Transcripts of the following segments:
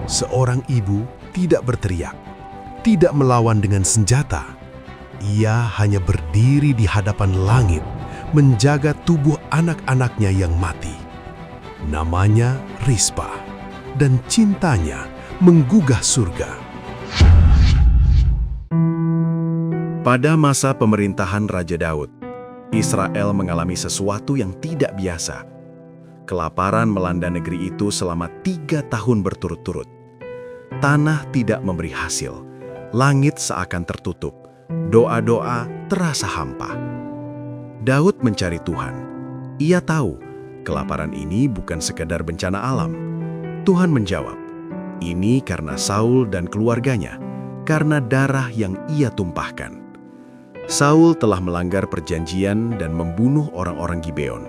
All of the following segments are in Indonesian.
Seorang ibu tidak berteriak, tidak melawan dengan senjata. Ia hanya berdiri di hadapan langit, menjaga tubuh anak-anaknya yang mati. Namanya Rispa, dan cintanya menggugah surga. Pada masa pemerintahan Raja Daud, Israel mengalami sesuatu yang tidak biasa. Kelaparan melanda negeri itu selama 3 tahun berturut-turut. Tanah tidak memberi hasil, langit seakan tertutup, doa-doa terasa hampa. Daud mencari Tuhan. Ia tahu kelaparan ini bukan sekadar bencana alam. Tuhan menjawab, ini karena Saul dan keluarganya, karena darah yang ia tumpahkan. Saul telah melanggar perjanjian dan membunuh orang-orang Gibeon.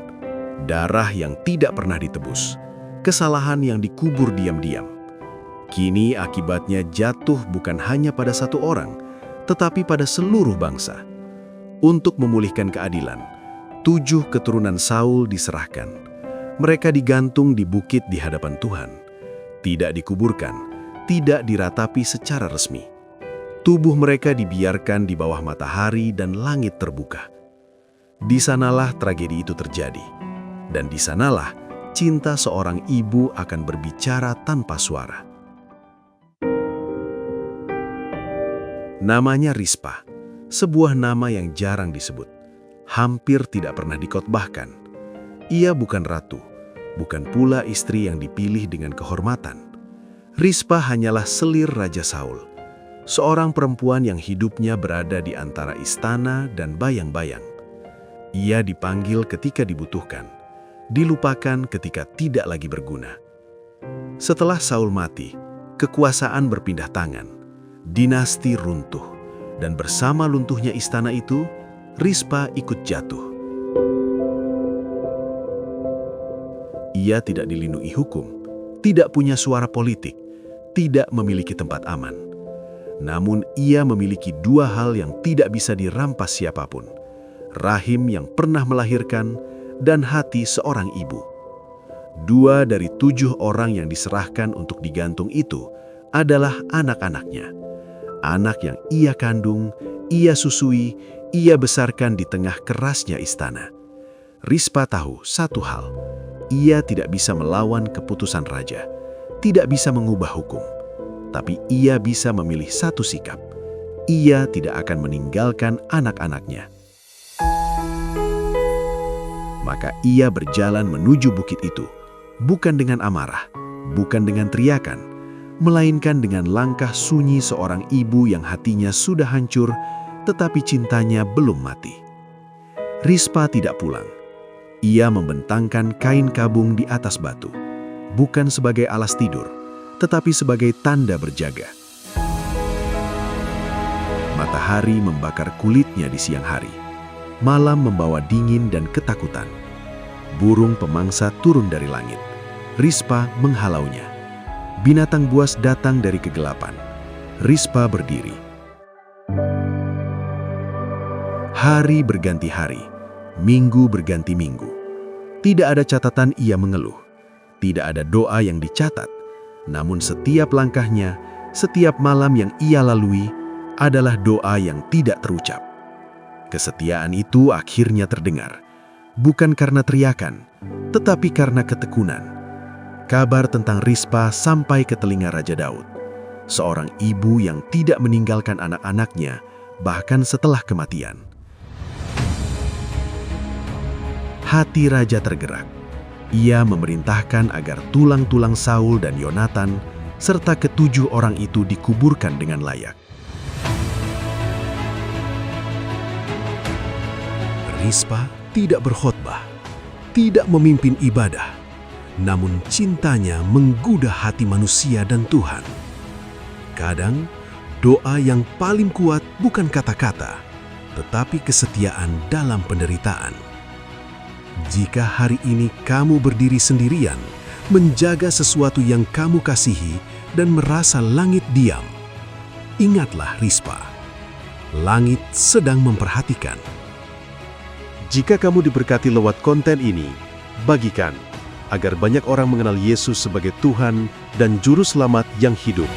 Darah yang tidak pernah ditebus, kesalahan yang dikubur diam-diam. Kini akibatnya jatuh bukan hanya pada satu orang, tetapi pada seluruh bangsa. Untuk memulihkan keadilan, 7 keturunan Saul diserahkan. Mereka digantung di bukit di hadapan Tuhan. Tidak dikuburkan, tidak diratapi secara resmi. Tubuh mereka dibiarkan di bawah matahari dan langit terbuka. Di sanalah tragedi itu terjadi. Dan di sanalah cinta seorang ibu akan berbicara tanpa suara. Namanya Rispa, sebuah nama yang jarang disebut. Hampir tidak pernah dikotbahkan. Ia bukan ratu, bukan pula istri yang dipilih dengan kehormatan. Rispa hanyalah selir Raja Saul. Seorang perempuan yang hidupnya berada di antara istana dan bayang-bayang. Ia dipanggil ketika dibutuhkan, dilupakan ketika tidak lagi berguna. Setelah Saul mati, kekuasaan berpindah tangan, dinasti runtuh, dan bersama luntuhnya istana itu, Rispa ikut jatuh. Ia tidak dilindungi hukum, tidak punya suara politik, tidak memiliki tempat aman. Namun ia memiliki 2 hal yang tidak bisa dirampas siapapun. Rahim yang pernah melahirkan dan hati seorang ibu. 2 dari 7 orang yang diserahkan untuk digantung itu adalah anak-anaknya. Anak yang ia kandung, ia susui, ia besarkan di tengah kerasnya istana. Rispa tahu satu hal, ia tidak bisa melawan keputusan raja, tidak bisa mengubah hukum. Tapi ia bisa memilih satu sikap. Ia tidak akan meninggalkan anak-anaknya. Maka ia berjalan menuju bukit itu, bukan dengan amarah, bukan dengan teriakan, melainkan dengan langkah sunyi seorang ibu yang hatinya sudah hancur, tetapi cintanya belum mati. Rispa tidak pulang. Ia membentangkan kain kabung di atas batu, bukan sebagai alas tidur, tetapi sebagai tanda berjaga. Matahari membakar kulitnya di siang hari. Malam membawa dingin dan ketakutan. Burung pemangsa turun dari langit. Rispa menghalaunya. Binatang buas datang dari kegelapan. Rispa berdiri. Hari berganti hari. Minggu berganti minggu. Tidak ada catatan ia mengeluh. Tidak ada doa yang dicatat. Namun setiap langkahnya, setiap malam yang ia lalui adalah doa yang tidak terucap. Kesetiaan itu akhirnya terdengar, bukan karena teriakan, tetapi karena ketekunan. Kabar tentang Rispa sampai ke telinga Raja Daud, seorang ibu yang tidak meninggalkan anak-anaknya bahkan setelah kematian. Hati raja tergerak. Ia memerintahkan agar tulang-tulang Saul dan Yonatan serta ke-7 orang itu dikuburkan dengan layak. Rispa tidak berkhotbah, tidak memimpin ibadah, namun cintanya menggoda hati manusia dan Tuhan. Kadang, doa yang paling kuat bukan kata-kata, tetapi kesetiaan dalam penderitaan. Jika hari ini kamu berdiri sendirian, menjaga sesuatu yang kamu kasihi dan merasa langit diam, ingatlah Rispa. Langit sedang memperhatikan. Jika kamu diberkati lewat konten ini, bagikan, agar banyak orang mengenal Yesus sebagai Tuhan dan Juru Selamat yang hidup.